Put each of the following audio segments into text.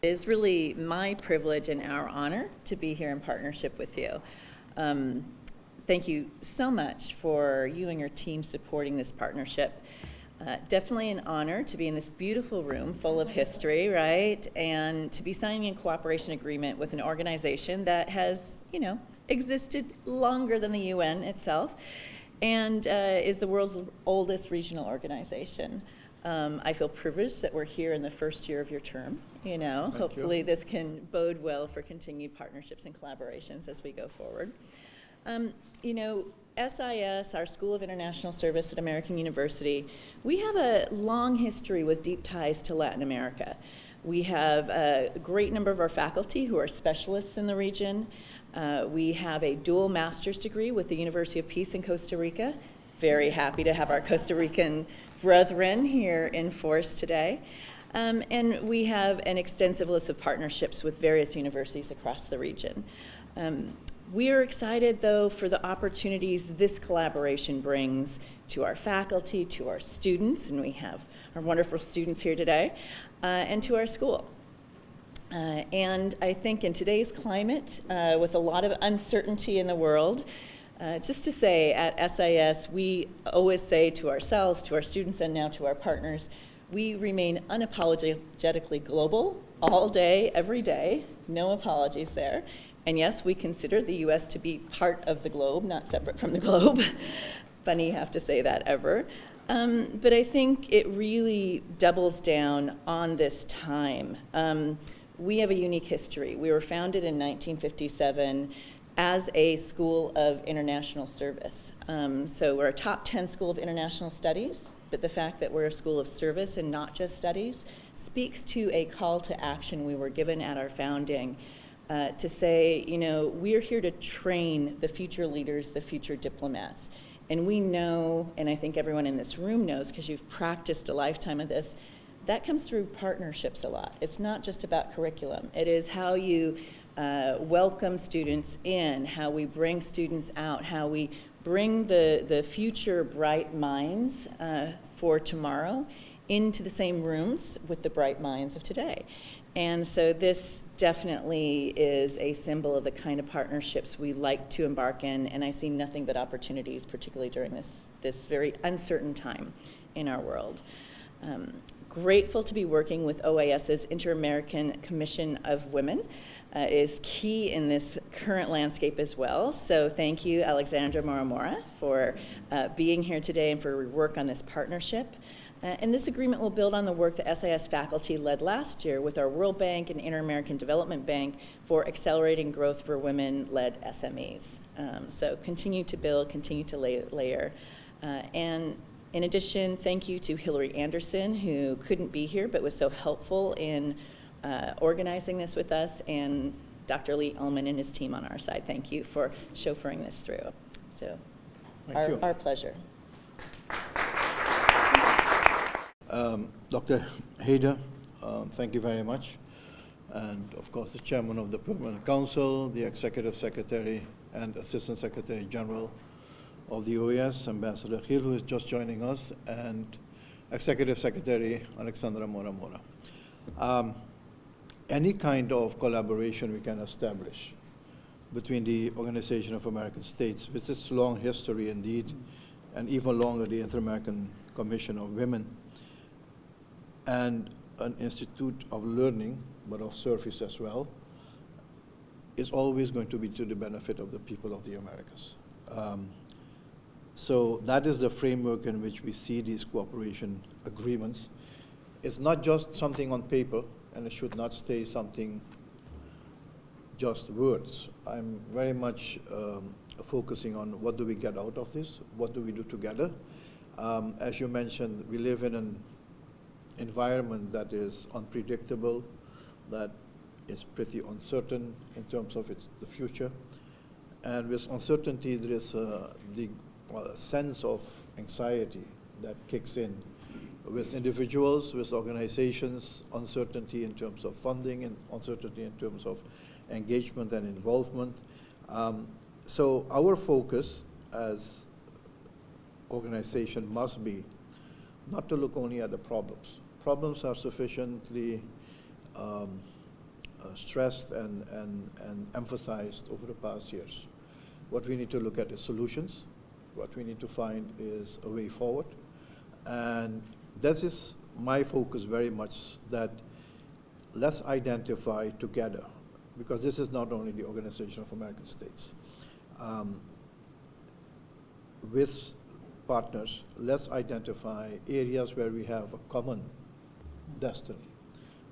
is really my privilege and our honor to be here in partnership with you. Thank you so much for you and your team supporting this partnership. Definitely an honor to be in this beautiful room full of history, right? And to be signing a cooperation agreement with an organization that has, existed longer than the UN itself and is the world's oldest regional organization. I feel privileged that we're here in the first year of your term. Hopefully this can bode well for continued partnerships and collaborations as we go forward. SIS, our School of International Service at American University, we have a long history with deep ties to Latin America. We have a great number of our faculty who are specialists in the region. We have a dual master's degree with the University of Peace in Costa Rica. Very happy to have our Costa Rican brethren here in force today. And we have an extensive list of partnerships with various universities across the region. We are excited, though, for the opportunities this collaboration brings to our faculty, to our students, and we have our wonderful students here today, and to our school. And I think in today's climate, with a lot of uncertainty in the world, just to say at SIS, we always say to ourselves, to our students, and now to our partners, we remain unapologetically global all day, every day. No apologies there. And yes, we consider the U.S. to be part of the globe, not separate from the globe. Funny you have to say that ever. But I think it really doubles down on this time. We have a unique history. We were founded in 1957 as a school of international service. So we're a top 10 school of international studies, but the fact that we're a school of service and not just studies speaks to a call to action we were given at our founding to say, we're here to train the future leaders, the future diplomats. And we know, and I think everyone in this room knows, because you've practiced a lifetime of this, that comes through partnerships a lot. It's not just about curriculum. It is how you welcome students in, how we bring students out, how we bring the future bright minds for tomorrow into the same rooms with the bright minds of today. And so this definitely is a symbol of the kind of partnerships we like to embark in, and I see nothing but opportunities, particularly during this very uncertain time in our world. Grateful to be working with OAS's Inter-American Commission of Women. It is key in this current landscape as well. So thank you, Alexandra Moramora, for being here today and for your work on this partnership. And this agreement will build on the work that SIS faculty led last year with our World Bank and Inter-American Development Bank for accelerating growth for women-led SMEs. So continue to build, continue to layer. And in addition, thank you to Hillary Anderson, who couldn't be here but was so helpful in organizing this with us, and Dr. Lee Ullman and his team on our side. Thank you for chauffeuring this through. So our pleasure. Dr. Hader, thank you very much. And of course, the Chairman of the Permanent Council, the Executive Secretary and Assistant Secretary General of the OAS, Ambassador Hill, who is just joining us, and Executive Secretary Alexandra Moramora. Any kind of collaboration we can establish between the Organization of American States, with its long history indeed, and even longer the Inter-American Commission of Women, and an institute of learning, but of service as well, is always going to be to the benefit of the people of the Americas. So that is the framework in which we see these cooperation agreements. It's not just something on paper, and it should not stay something just words. I'm very much focusing on what do we get out of this, what do we do together. As you mentioned, we live in an environment that is unpredictable, that is pretty uncertain in terms of the future. And with uncertainty, there is a sense of anxiety that kicks in with individuals, with organizations, uncertainty in terms of funding, and uncertainty in terms of engagement and involvement. So our focus as organization must be not to look only at the problems. Problems are sufficiently stressed and emphasized over the past years. What we need to look at is solutions. What we need to find is a way forward. And this is my focus very much, that let's identify together, because this is not only the Organization of American States. With partners, let's identify areas where we have a common destiny,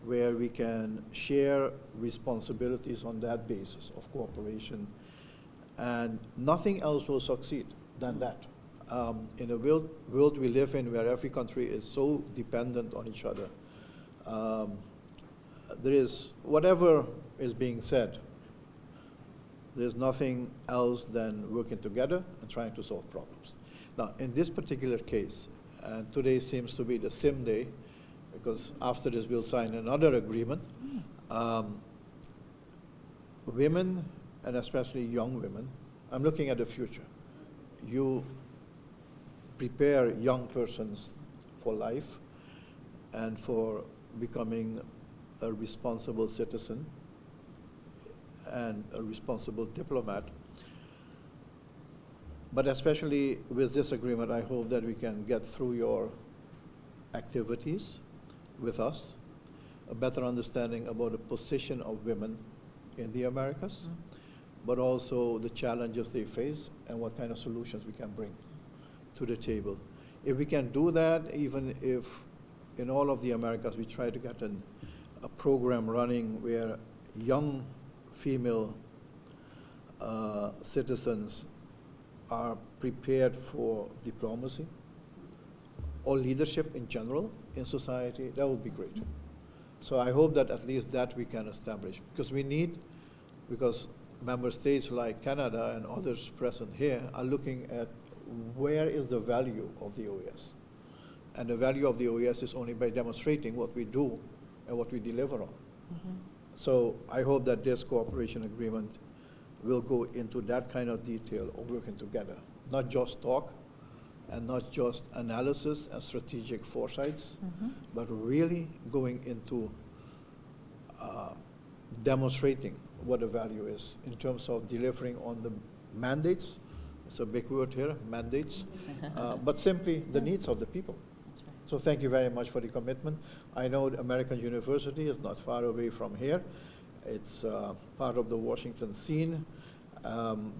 where we can share responsibilities on that basis of cooperation, and nothing else will succeed than that. In a world we live in, where every country is so dependent on each other, there is, whatever is being said, there's nothing else than working together and trying to solve problems. Now, in this particular case, and today seems to be the CIM day, because after this we'll sign another agreement. Women, and especially young women, I'm looking at the future. You prepare young persons for life and for becoming a responsible citizen and a responsible diplomat. But especially with this agreement, I hope that we can get through your activities with us, a better understanding about the position of women in the Americas, but also the challenges they face and what kind of solutions we can bring to the table. If we can do that, even if in all of the Americas we try to get a program running where young female citizens are prepared for diplomacy or leadership in general in society, that would be great. So I hope that at least that we can establish, because we need, because member states like Canada and others present here are looking at where is the value of the OAS. And the value of the OAS is only by demonstrating what we do and what we deliver on. So I hope that this cooperation agreement will go into that kind of detail of working together, not just talk and not just analysis and strategic foresights, but really going into demonstrating what the value is in terms of delivering on the mandates. It's a big word here, mandates, but simply the needs of the people. So thank you very much for the commitment. I know the American University is not far away from here. It's part of the Washington scene.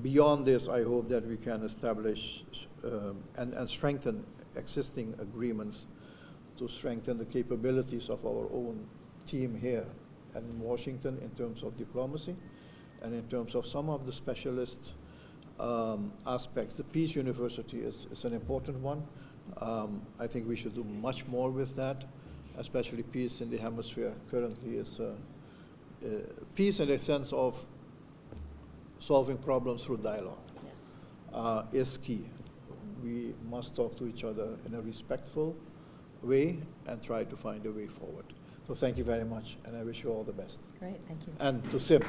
Beyond this, I hope that we can establish and strengthen existing agreements to strengthen the capabilities of our own team here in Washington in terms of diplomacy and in terms of some of the specialist aspects. The Peace University is an important one. I think we should do much more with that, especially peace in the hemisphere currently is peace in the sense of solving problems through dialogue. Is key. We must talk to each other in a respectful way and try to find a way forward. So thank you very much, and I wish you all the best. Great, thank you. And to CIM.